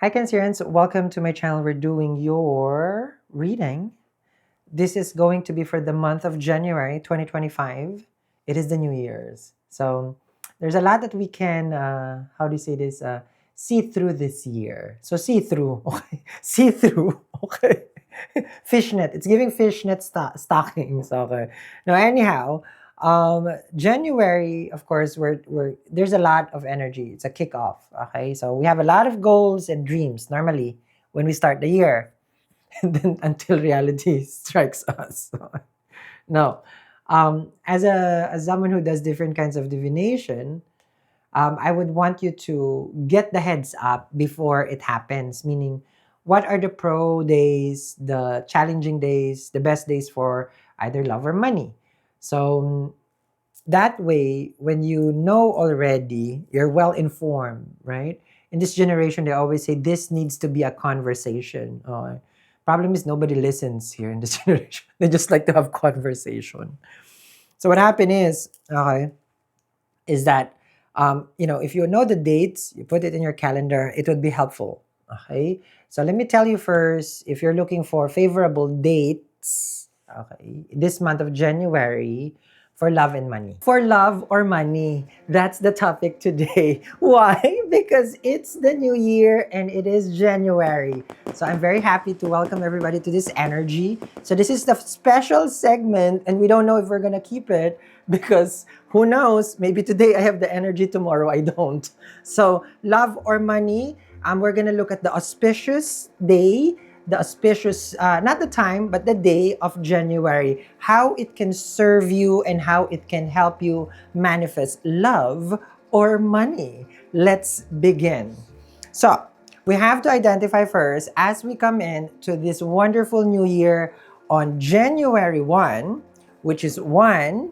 Hi Cancerians, welcome to my channel. We're doing your reading. This is going to be for the month of January 2025. It is the New Year's. So there's a lot that we can, how do you say this, see through this year. So see through, okay? See through, okay? Fishnet. It's giving fishnet stockings, okay? Now, anyhow, January, of course, there's a lot of energy. It's a kickoff, okay? So we have a lot of goals and dreams normally when we start the year, and then until reality strikes us. No, as someone who does different kinds of divination, I would want you to get the heads up before it happens. Meaning, what are the pro days, the challenging days, the best days for either love or money? So that way, when you know already, you're well informed, right? In this generation, they always say this needs to be a conversation. Problem is nobody listens here in this generation. They just like to have conversation. So what happened is, okay, is that if you know the dates, you put it in your calendar, it would be helpful. Okay. So let me tell you first, if you're looking for favorable dates, okay, this month of January for love and money. For love or money, that's the topic today. Why? Because it's the new year and it is January. So I'm very happy to welcome everybody to this energy. So this is the special segment and we don't know if we're going to keep it because who knows, maybe today I have the energy, tomorrow I don't. So love or money, we're going to look at the auspicious day, the auspicious, not the time, but the day of January, how it can serve you and how it can help you manifest love or money. Let's begin. So, we have to identify first as we come in to this wonderful new year on January 1, which is 1,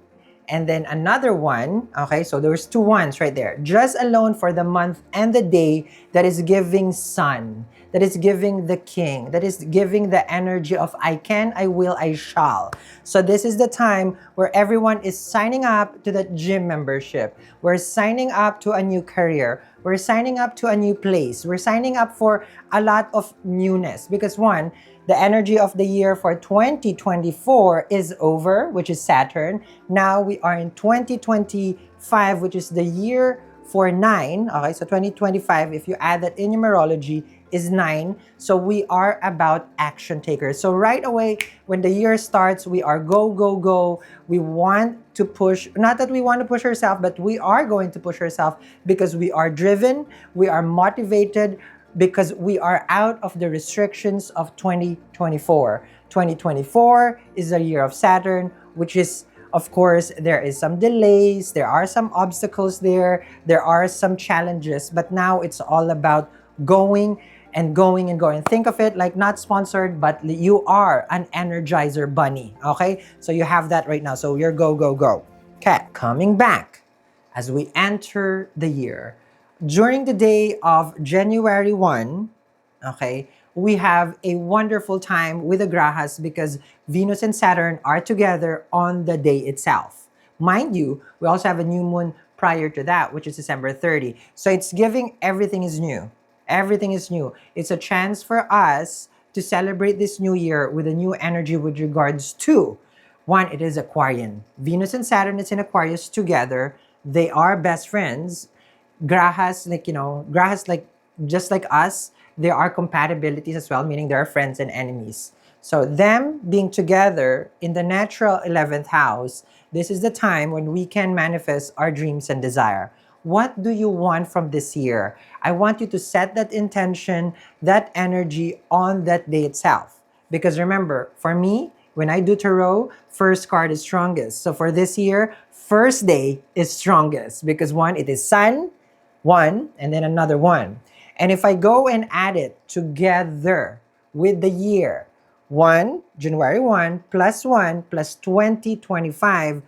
and then another one. Okay, so there's two ones right there. Just alone for the month and the day that is giving sun, that is giving the king, that is giving the energy of I can, I will, I shall. So this is the time where everyone is signing up to the gym membership. We're signing up to a new career. We're signing up to a new place. We're signing up for a lot of newness because one, the energy of the year for 2024 is over, which is Saturn. Now we are in 2025, which is the year for 9. Okay, so 2025, if you add that in numerology, is 9. So we are about action takers. So right away, when the year starts, we are go, go, go. We want to push, not that we want to push ourselves, but we are going to push ourselves because we are driven, we are motivated, because we are out of the restrictions of 2024. 2024 is a year of Saturn, which is, of course, there is some delays, there are some obstacles there are some challenges, but now it's all about going and going and going. Think of it like not sponsored, but you are an energizer bunny, okay? So you have that right now. So you're go, go, go. Okay, coming back as we enter the year. During the day of January 1, okay, we have a wonderful time with the Grahas because Venus and Saturn are together on the day itself. Mind you, we also have a new moon prior to that, which is December 30. So it's giving everything is new. Everything is new. It's a chance for us to celebrate this new year with a new energy with regards to, one, it is Aquarian. Venus and Saturn is in Aquarius together. They are best friends. Grahas, Grahas, just like us, there are compatibilities as well, meaning there are friends and enemies. So them being together in the natural 11th house, this is the time when we can manifest our dreams and desire. What do you want from this year? I want you to set that intention, that energy on that day itself. Because remember, for me, when I do tarot, first card is strongest. So for this year, first day is strongest because one, it is sun, one, and then another one. And if I go and add it together with the year, January 1 plus 2025,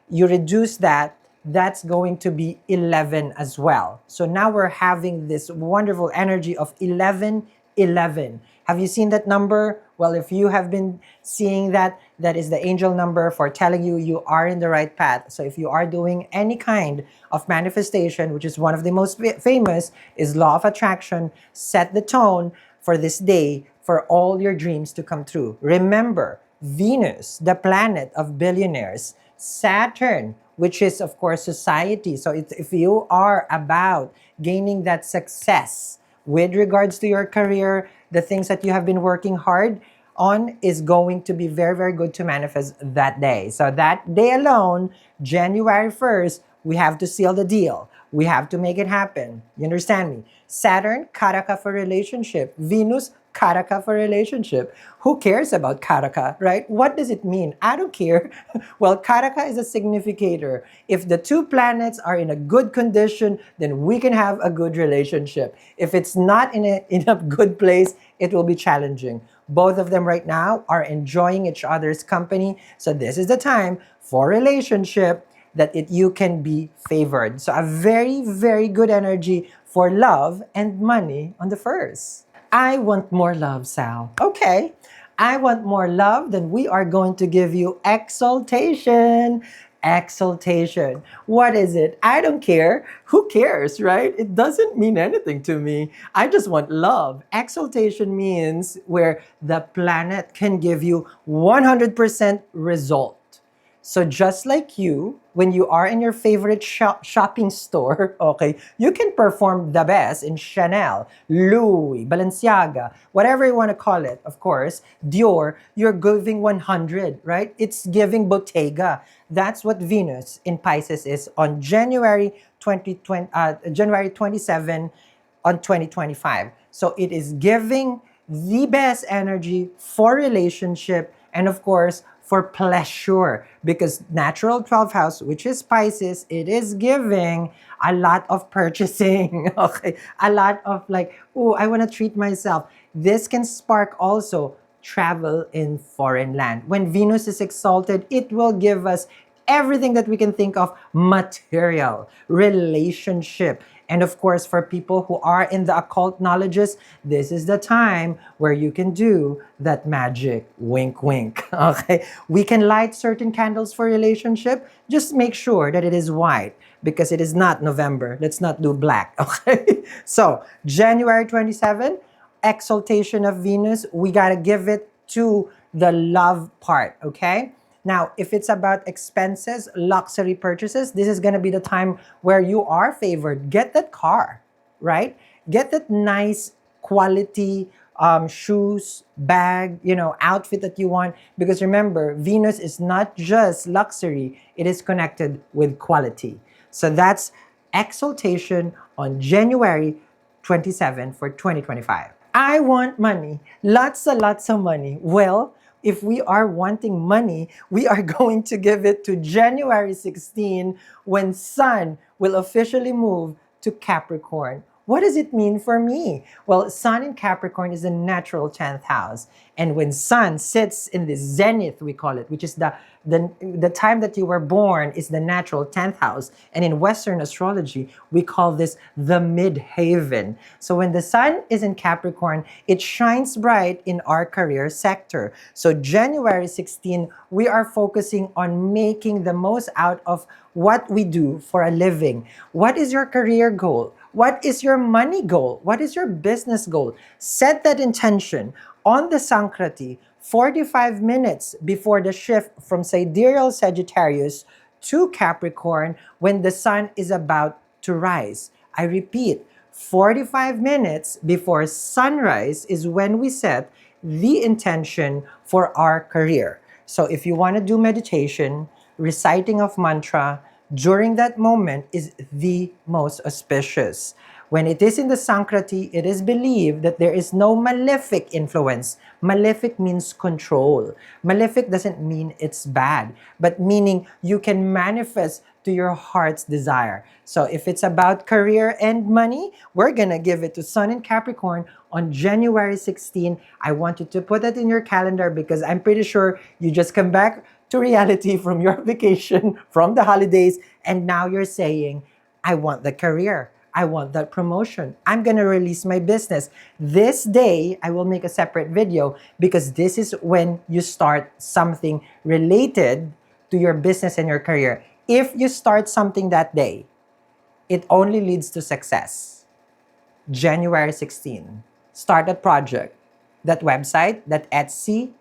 you reduce that, that's going to be 11 as well. So now we're having this wonderful energy of 11, 11. Have you seen that number? Well, if you have been seeing that, That is the angel number for telling you you are in the right path. So if you are doing any kind of manifestation, which is one of the most famous, is law of attraction, set the tone for this day for all your dreams to come true. Remember, Venus, the planet of billionaires, Saturn, which is, of course, society. So if you are about gaining that success with regards to your career, the things that you have been working hard on is going to be very, very good to manifest that day. So that day alone, January 1st, we have to seal the deal. We have to make it happen. You understand me? Saturn, Karaka for relationship. Venus, Karaka for relationship. Who cares about Karaka, right? What does it mean? I don't care. Well, Karaka is a significator. If the two planets are in a good condition, then we can have a good relationship. If it's not in a good place, it will be challenging. Both of them right now are enjoying each other's company. So this is the time for relationship that you can be favored. So a very, very good energy for love and money on the 1st. I want more love, Sal. Okay. I want more love, then we are going to give you exaltation. Exaltation. What is it? I don't care. Who cares, right? It doesn't mean anything to me. I just want love. Exaltation means where the planet can give you 100% result. So just like you, when you are in your favorite shopping store, okay, you can perform the best in Chanel, Louis, Balenciaga, whatever you want to call it, of course, Dior, you're giving 100, right? It's giving Bottega. That's what Venus in Pisces is on January 27 on 2025. So it is giving the best energy for relationship and of course for pleasure, because natural 12th house, which is Pisces, it is giving a lot of purchasing, okay? A lot of like, oh, I want to treat myself. This can spark also travel in foreign land. When Venus is exalted, it will give us everything that we can think of: material, relationship. And of course, for people who are in the occult knowledges, this is the time where you can do that magic. Wink, wink. Okay? We can light certain candles for relationship. Just make sure that it is white because it is not November. Let's not do black. Okay? So, January 27, exaltation of Venus, we got to give it to the love part. Okay? Now, if it's about expenses, luxury purchases, this is going to be the time where you are favored. Get that car, right? Get that nice quality shoes, bag, outfit that you want. Because remember, Venus is not just luxury, it is connected with quality. So that's exaltation on January 27 for 2025. I want money. Lots and lots of money. Well, if we are wanting money, we are going to give it to January 16 when Sun will officially move to Capricorn. What does it mean for me? Well, Sun in Capricorn is a natural 10th house. And when Sun sits in the zenith, we call it, which is the time that you were born, is the natural 10th house. And in Western astrology, we call this the midhaven. So when the Sun is in Capricorn, it shines bright in our career sector. So January 16, we are focusing on making the most out of what we do for a living. What is your career goal? What is your money goal? What is your business goal? Set that intention on the Sankrati 45 minutes before the shift from sidereal Sagittarius to Capricorn when the Sun is about to rise. I repeat, 45 minutes before sunrise is when we set the intention for our career. So if you want to do meditation, reciting of mantra, during that moment is the most auspicious. When it is in the Sankrati, it is believed that there is no malefic influence. Malefic means control. Malefic doesn't mean it's bad, but meaning you can manifest to your heart's desire. So if it's about career and money, we're gonna give it to Sun in Capricorn on January 16. I want you to put that in your calendar because I'm pretty sure you just come back to reality from your vacation, from the holidays, and now you're saying, I want the career. I want that promotion. I'm going to release my business. This day, I will make a separate video because this is when you start something related to your business and your career. If you start something that day, it only leads to success. January 16, start that project, that website, that Etsy,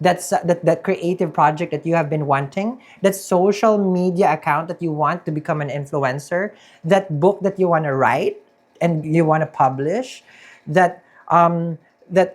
that creative project that you have been wanting, that social media account that you want to become an influencer, that book that you want to write and you want to publish, that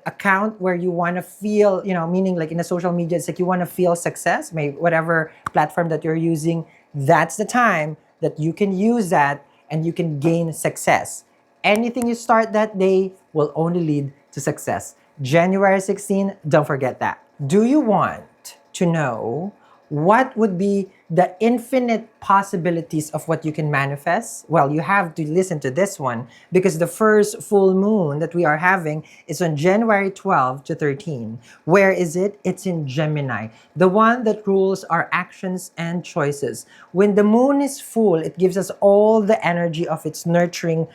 account where you want to feel, meaning like in the social media, it's like you want to feel success, maybe whatever platform that you're using, that's the time that you can use that and you can gain success. Anything you start that day will only lead to success. January 16, don't forget that. Do you want to know what would be the infinite possibilities of what you can manifest? Well, you have to listen to this one because the first full moon that we are having is on January 12 to 13. Where is it? It's in Gemini, the one that rules our actions and choices. When the moon is full, it gives us all the energy of its nurturing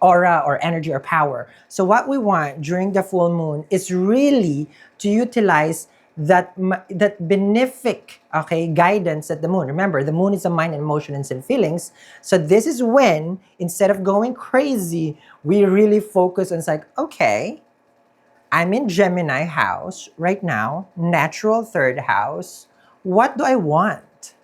aura or energy or power. So what we want during the full moon is really to utilize that benefic, guidance at the moon. Remember, the moon is the mind, emotions, and feelings. So this is when, instead of going crazy, we really focus on, it's like, okay, I'm in Gemini house right now, natural third house. What do I want?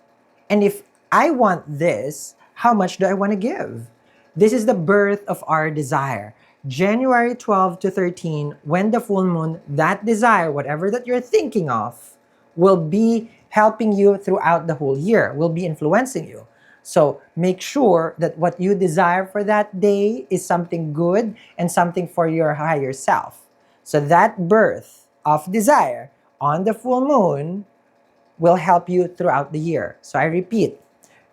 And if I want this, how much do I want to give? This is the birth of our desire. January 12 to 13, when the full moon, that desire, whatever that you're thinking of, will be helping you throughout the whole year, will be influencing you. So make sure that what you desire for that day is something good and something for your higher self. So that birth of desire on the full moon will help you throughout the year. So I repeat,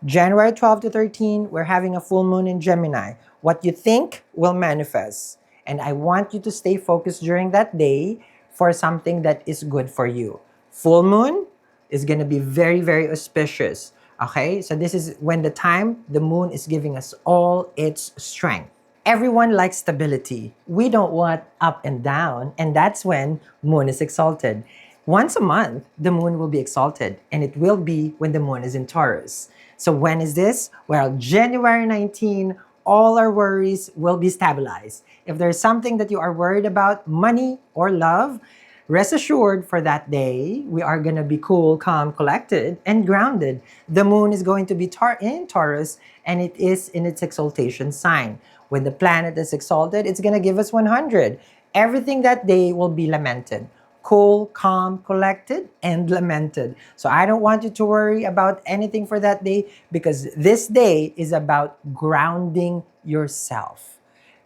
January 12 to 13, we're having a full moon in Gemini. What you think will manifest. And I want you to stay focused during that day for something that is good for you. Full moon is going to be very, very auspicious. Okay? So this is when the moon is giving us all its strength. Everyone likes stability. We don't want up and down. And that's when moon is exalted. Once a month, the moon will be exalted. And it will be when the moon is in Taurus. So when is this? Well, January 19, all our worries will be stabilized. If there's something that you are worried about, money or love, rest assured for that day, we are going to be cool, calm, collected, and grounded. The moon is going to be in Taurus, and it is in its exaltation sign. When the planet is exalted, it's going to give us 100. Everything that day will be lamented. Cool, calm, collected, and lamented. So I don't want you to worry about anything for that day because this day is about grounding yourself.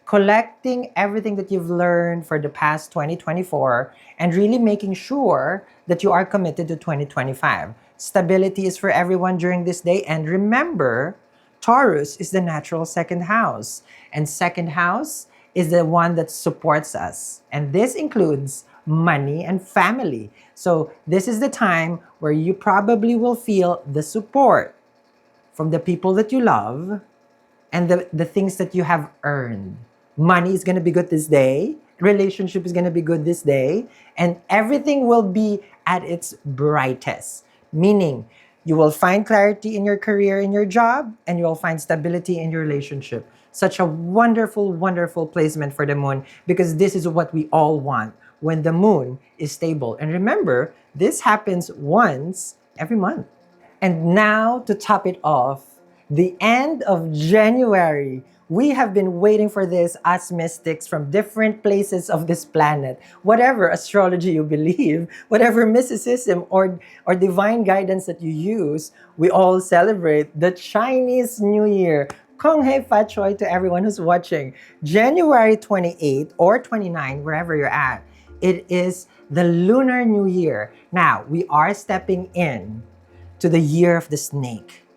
Collecting everything that you've learned for the past 2024 and really making sure that you are committed to 2025. Stability is for everyone during this day. And remember, Taurus is the natural second house. And second house is the one that supports us. And this includes money and family. So this is the time where you probably will feel the support from the people that you love and the things that you have earned. Money is going to be good this day. Relationship is going to be good this day. And everything will be at its brightest. Meaning, you will find clarity in your career, in your job, and you will find stability in your relationship. Such a wonderful, wonderful placement for the moon because this is what we all want when the moon is stable. And remember, this happens once every month. And now to top it off, the end of January. We have been waiting for this, us mystics from different places of this planet. Whatever astrology you believe, whatever mysticism or divine guidance that you use, we all celebrate the Chinese New Year. Kong hei fa choi to everyone who's watching. January 28 or 29, wherever you're at, it is the Lunar New Year. Now, we are stepping in to the year of the snake.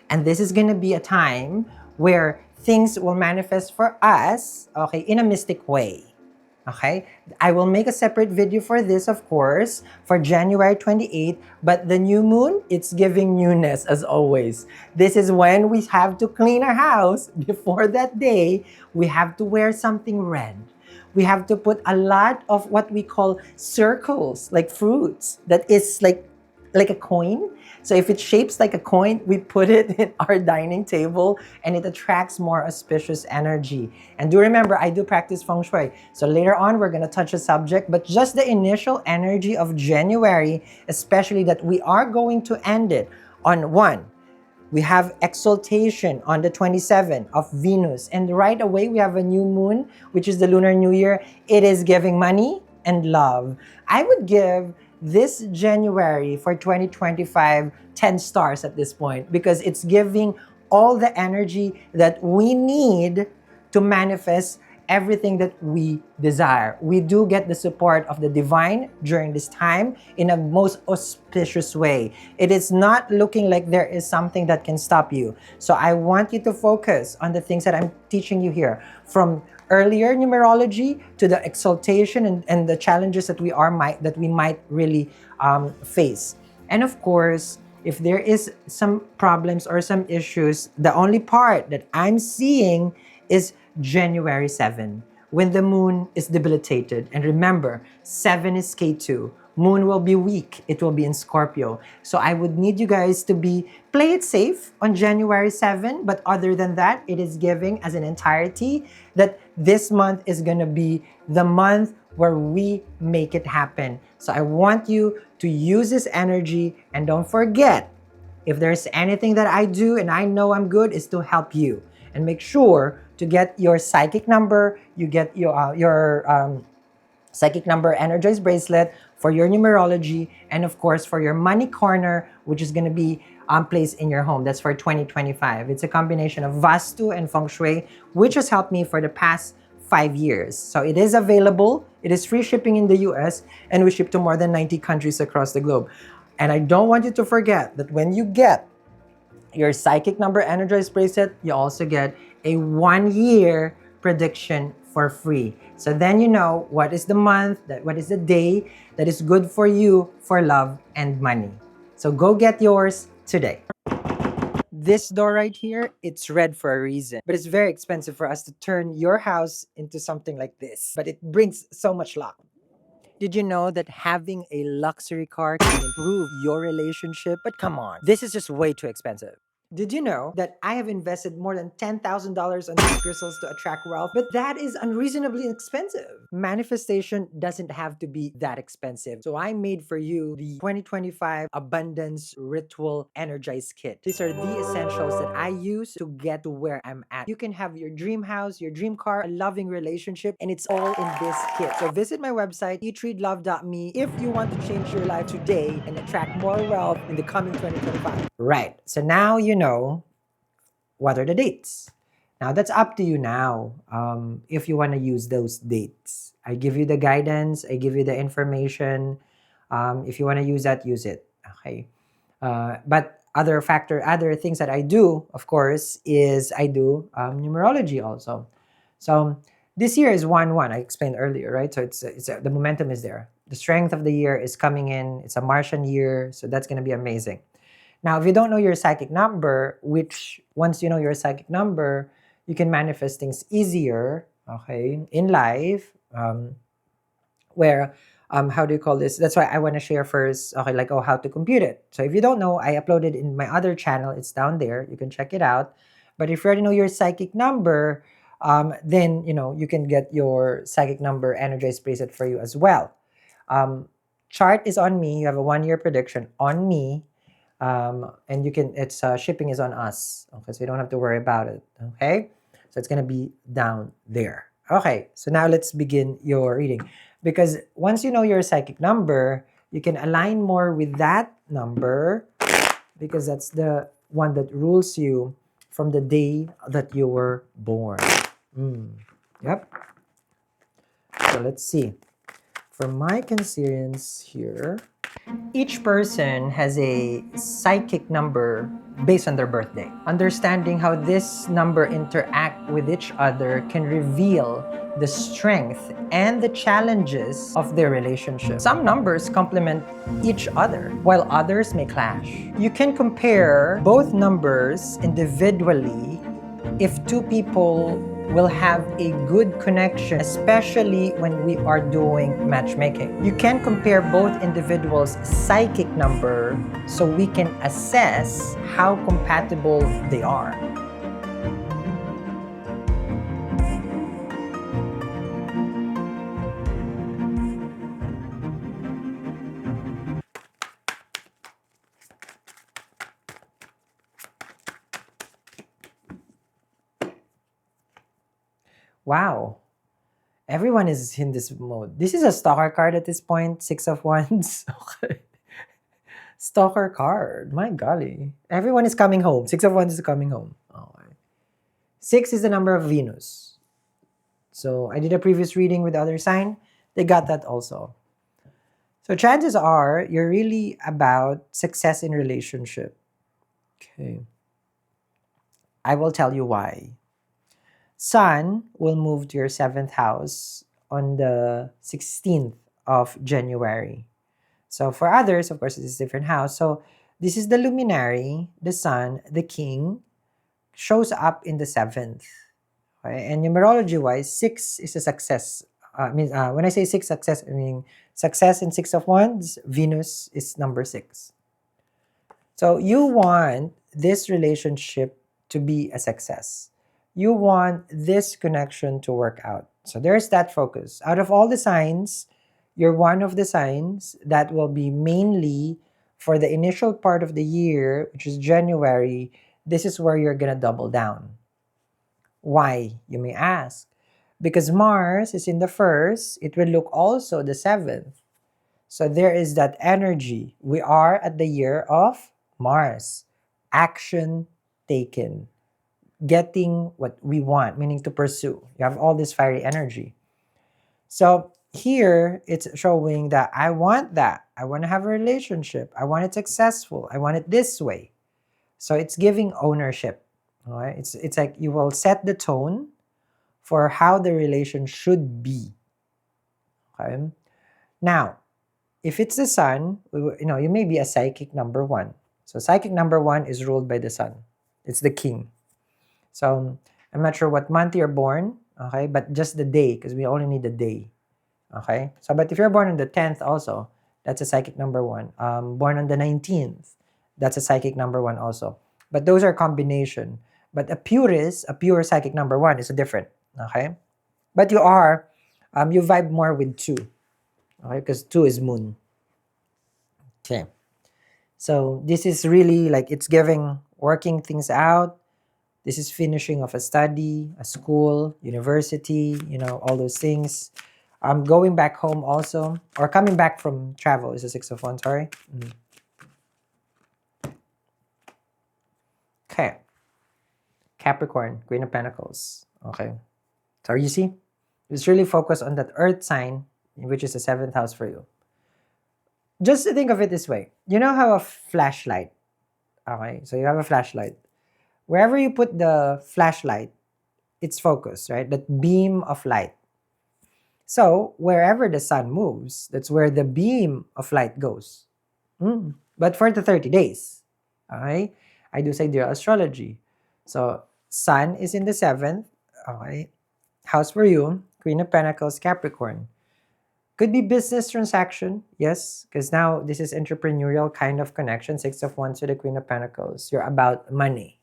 And this is going to be a time where things will manifest for us, in a mystic way. Okay, I will make a separate video for this, of course, for January 28th. But the new moon, it's giving newness as always. This is when we have to clean our house. Before that day, we have to wear something red. We have to put a lot of what we call circles, like fruits, that is like a coin. So if it shapes like a coin, we put it in our dining table and it attracts more auspicious energy. And do remember, I do practice feng shui. So later on, we're going to touch a subject, but just the initial energy of January, especially that we are going to end it on 1. We have exaltation on the 27th of Venus. And right away, we have a new moon, which is the Lunar New Year. It is giving money and love. I would give this January for 2025 10 stars at this point because it's giving all the energy that we need to manifest everything that we desire. We do get the support of the divine during this time in a most auspicious way. It is not looking like there is something that can stop you. So I want you to focus on the things that I'm teaching you here, from earlier numerology to the exaltation and the challenges that we might really face. And of course, if there is some problems or some issues, the only part that I'm seeing is January 7, when the moon is debilitated. And remember, 7 is K2. Moon will be weak. It will be in Scorpio. So I would need you guys to play it safe on January 7. But other than that, it is giving as an entirety that this month is going to be the month where we make it happen. So I want you to use this energy, and don't forget, if there's anything that I do and I know I'm good, is to help you. And make sure to get your psychic number, you get your psychic number energized bracelet for your numerology, and of course for your money corner, which is going to be placed in your home. That's for 2025. It's a combination of Vastu and Feng Shui, which has helped me for the past 5 years. So it is available. It is free shipping in the US, and we ship to more than 90 countries across the globe. And I don't want you to forget that when you get your psychic number energized bracelet, you also get a 1-year prediction for free. So then you know what is the month, what is the day that is good for you for love and money. So go get yours today. This door right here, it's red for a reason, but it's very expensive for us to turn your house into something like this. But it brings so much luck. Did you know that having a luxury car can improve your relationship? But come on, this is just way too expensive. Did you know that I have invested more than $10,000 on these crystals to attract wealth? But that is unreasonably expensive. Manifestation doesn't have to be that expensive. So I made for you the 2025 Abundance Ritual Energized Kit. These are the essentials that I use to get to where I'm at. You can have your dream house, your dream car, a loving relationship, and it's all in this kit. So visit my website, eatreadlove.me, if you want to change your life today and attract more wealth in the coming 2025. Right. So now you know what are the dates. Now that's up to you now. If you want to use those dates, I give you the guidance, I give you the information. If you want to use that, use it. Okay. But other things that I do, of course, is I do numerology also. So this year is 1-1. I explained earlier, right? So the momentum is there. The strength of the year is coming in. It's a Martian year, so that's going to be amazing. Now, if you don't know your psychic number, which once you know your psychic number, you can manifest things easier, okay, in life, where, how do you call this? That's why I want to share first, okay, like, how to compute it. So if you don't know, I uploaded in my other channel. It's down there. You can check it out. But if you already know your psychic number, then, you can get your psychic number energized bracelet for you as well. Chart is on me. You have a 1-year prediction on me. And it's shipping is on us. Okay, so you don't have to worry about it. Okay, so it's gonna be down there. Okay, so now let's begin your reading, because once you know your psychic number, you can align more with that number, because that's the one that rules you from the day that you were born. Yep. So let's see. For my Cancerians here, each person has a psychic number based on their birthday. Understanding how this number interact with each other can reveal the strength and the challenges of their relationship. Some numbers complement each other, while others may clash. You can compare both numbers individually if two people will have a good connection, especially when we are doing matchmaking. You can compare both individuals' psychic number so we can assess how compatible they are. Wow. Everyone is in this mode. This is a stalker card at this point. 6 of Wands. Okay. Stalker card. My golly. Everyone is coming home. 6 of Wands is coming home. Okay. 6 is the number of Venus. So I did a previous reading with the other sign. They got that also. So chances are you're really about success in relationship. Okay. I will tell you why. Sun will move to your 7th house on the 16th of January. So for others, of course, it's a different house. So this is the luminary, the sun, the king, shows up in the 7th. Okay? And numerology-wise, 6 is a success. When I say 6 success, I mean success in 6 of Wands, Venus is number 6. So you want this relationship to be a success. You want this connection to work out. So there's that focus. Out of all the signs, you're one of the signs that will be mainly for the initial part of the year, which is January. This is where you're going to double down. Why, you may ask? Because Mars is in the 1st, it will look also the 7th. So there is that energy. We are at the year of Mars. Action taken. Getting what we want, meaning to pursue. You have all this fiery energy. So here, it's showing that I want that. I want to have a relationship. I want it successful. I want it this way. So it's giving ownership. All right? It's like you will set the tone for how the relation should be. Okay? Now, if it's the sun, you may be a psychic number 1. So psychic number 1 is ruled by the sun. It's the king. So I'm not sure what month you're born, okay, but just the day, because we only need the day, okay. So, but if you're born on the 10th also, that's a psychic number 1. Born on the 19th, that's a psychic number 1 also. But those are combination. But a pure psychic number 1 is a different, okay. But you vibe more with 2, okay, because 2 is moon. Okay. So this is really like it's giving working things out. This is finishing of a study, a school, university, all those things. Going back home also, or coming back from travel is a 6 of Wands, sorry. Okay. Capricorn, Queen of Pentacles. Okay. So you see, it's really focused on that earth sign, which is the 7th house for you. Just to think of it this way. You know how a flashlight, okay, so you have a flashlight. Wherever you put the flashlight, it's focused, right? That beam of light. So wherever the sun moves, that's where the beam of light goes. But for the 30 days, okay, I do sidereal astrology. So sun is in the 7th, okay, house for you, Queen of Pentacles, Capricorn. Could be business transaction, yes, because now this is entrepreneurial kind of connection. 6 of Wands with the Queen of Pentacles. You're about money.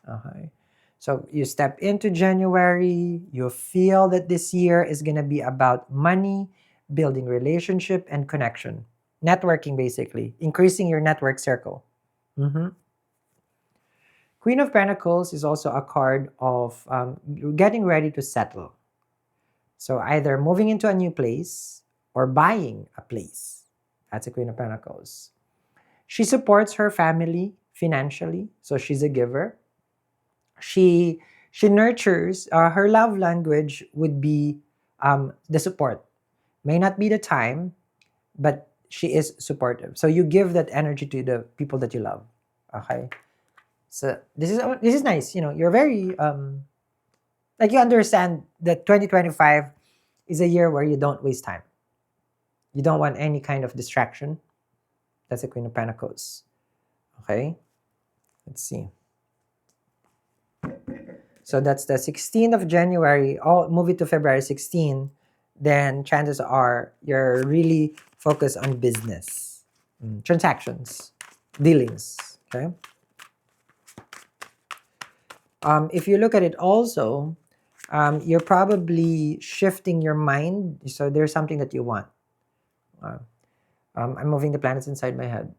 Okay. So you step into January, you feel that this year is going to be about money, building relationship, and connection. Networking, basically. Increasing your network circle. Queen of Pentacles is also a card of getting ready to settle. So either moving into a new place or buying a place. That's a Queen of Pentacles. She supports her family financially, so she's a giver. She nurtures, her love language would be the support. May not be the time, but she is supportive. So you give that energy to the people that you love. Okay? So this is nice. You know, you're very like you understand that 2025 is a year where you don't waste time. You don't want any kind of distraction. That's the Queen of Pentacles. Okay, let's see. So that's the 16th of January. Oh, move it to February 16. Then chances are you're really focused on business, transactions, dealings. Okay. If you look at it also, you're probably shifting your mind. So there's something that you want. I'm moving the planets inside my head.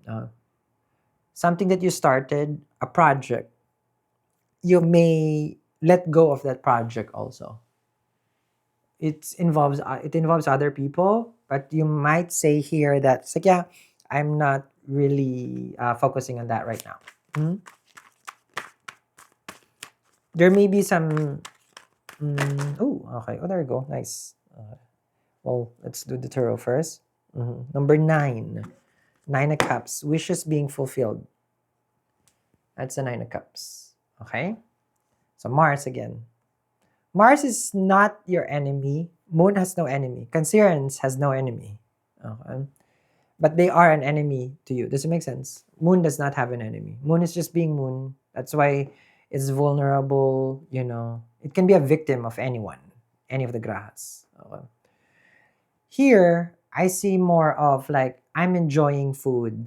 Something that you started, a project, you may let go of that project also. It involves other people, but you might say here that it's like, yeah, I'm not really focusing on that right now. There may be some. Oh, okay. Oh, there you go. Nice. Well, let's do the tarot first. Number 9, 9 of Cups, wishes being fulfilled. That's the 9 of Cups. Okay. So Mars again. Mars is not your enemy. Moon has no enemy. Cancerians has no enemy. Okay. But they are an enemy to you. Does it make sense? Moon does not have an enemy. Moon is just being Moon. That's why it's vulnerable. You know, it can be a victim of anyone, any of the grahas. Okay. Here, I see more of like I'm enjoying food.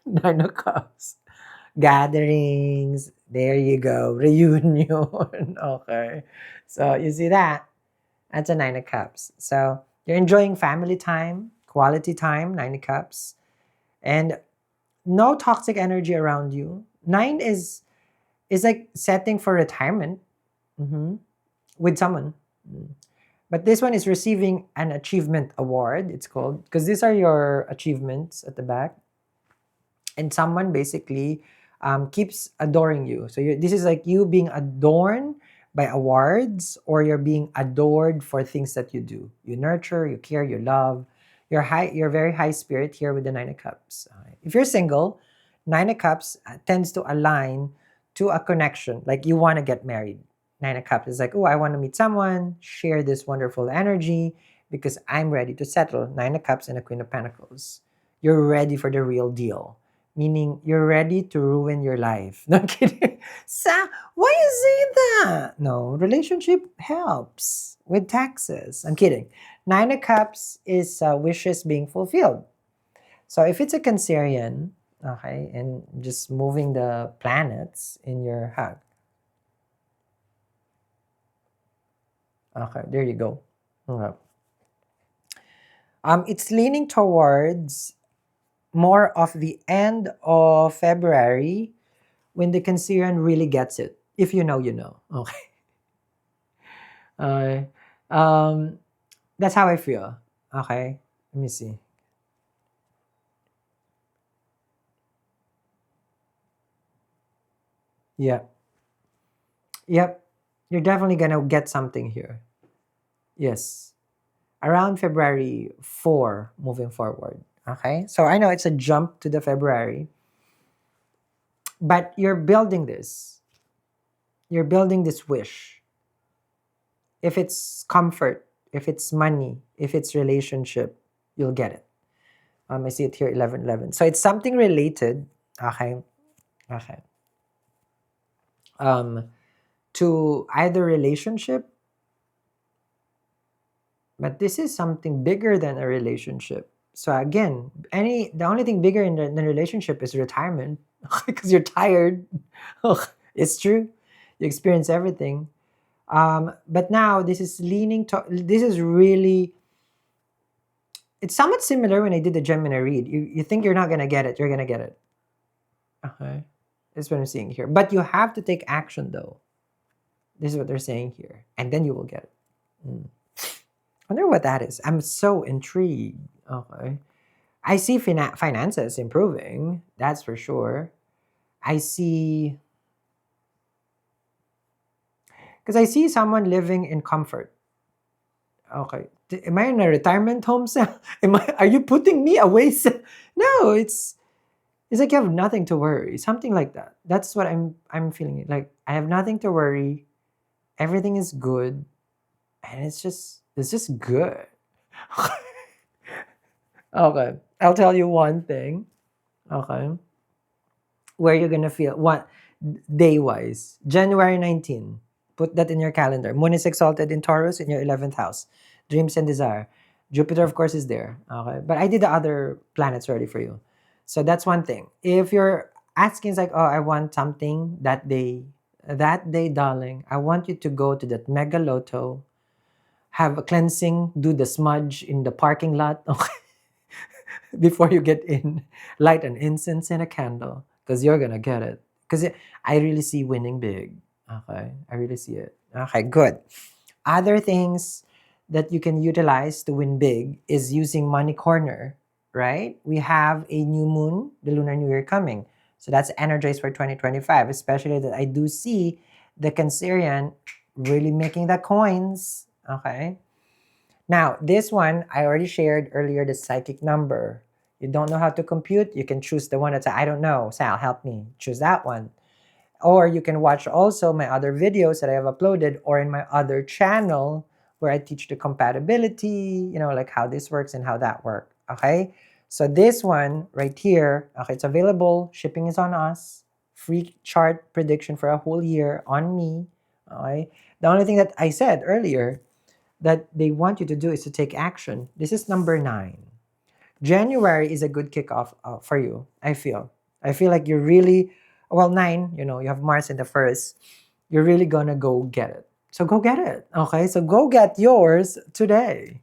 9 of Cups. Gatherings. There you go. Reunion. Okay. So you see that? That's a 9 of Cups. So you're enjoying family time, quality time, 9 of Cups. And no toxic energy around you. 9 is like setting for retirement with someone. But this one is receiving an achievement award, it's called, because these are your achievements at the back. And someone basically keeps adoring you. So this is like you being adorned by awards, or you're being adored for things that you do. You nurture, you care, you love. You're very high spirit here with the 9 of Cups. If you're single, 9 of Cups tends to align to a connection. Like you want to get married. 9 of Cups is like, oh, I want to meet someone, share this wonderful energy because I'm ready to settle. 9 of Cups and a Queen of Pentacles. You're ready for the real deal. Meaning you're ready to ruin your life. No, I'm kidding. Why you say that? No, relationship helps with taxes. I'm kidding. 9 of Cups is wishes being fulfilled. So if it's a Cancerian, okay, and just moving the planets in your hug. Okay, there you go. Okay. It's leaning towards more of the end of February when the Cancerian really gets it. If you know, you know. Okay. That's how I feel. Okay. Let me see. Yeah. Yep. You're definitely gonna get something here. Yes. Around February 4, moving forward. Okay. So I know it's a jump to the February, but you're building this. You're building this wish. If it's comfort, if it's money, if it's relationship, you'll get it. I see it here, 11:11. So it's something related, okay, okay, to either relationship, but this is something bigger than a relationship. So again, the only thing bigger in the relationship is retirement because you're tired. It's true. You experience everything. But now this is this is really, it's somewhat similar when I did the Gemini read. You think you're not going to get it, you're going to get it. Okay. That's what I'm seeing here. But you have to take action though. This is what they're saying here. And then you will get it. I wonder what that is. I'm so intrigued. Okay. I see finances improving. That's for sure. I see... Because I see someone living in comfort. Okay. Am I in a retirement home? Are you putting me away? No, it's... It's like you have nothing to worry, something like that. That's what I'm feeling. Like I have nothing to worry. Everything is good, and it's just good. Okay, I'll tell you one thing. Okay, where you're gonna feel what day wise. January 19. Put that in your calendar. Moon is exalted in Taurus in your 11th house. Dreams and desire. Jupiter, of course, is there. Okay. But I did the other planets already for you. So that's one thing. If you're asking, it's like, oh, I want something that day, darling, I want you to go to that mega lotto, have a cleansing, do the smudge in the parking lot. Okay. Before you get in, light an incense and a candle because you're gonna get it. Because I really see winning big. Okay, I really see it. Okay, good. Other things that you can utilize to win big is using money corner, right? We have a new moon, the lunar new year coming. So that's energized for 2025, especially that I do see the Cancerian really making the coins. Okay. Now, this one, I already shared earlier the psychic number. You don't know how to compute, you can choose the one that's, I don't know, Sal, help me. Choose that one. Or you can watch also my other videos that I have uploaded or in my other channel where I teach the compatibility, like how this works and how that works. Okay? So this one right here, okay, it's available. Shipping is on us. Free chart prediction for a whole year on me. Okay? The only thing that I said earlier that they want you to do is to take action. This is number 9. January is a good kickoff for you, I feel. I feel like you're really, well, 9, you have Mars in the first. You're really gonna go get it. So go get it, okay? So go get yours today.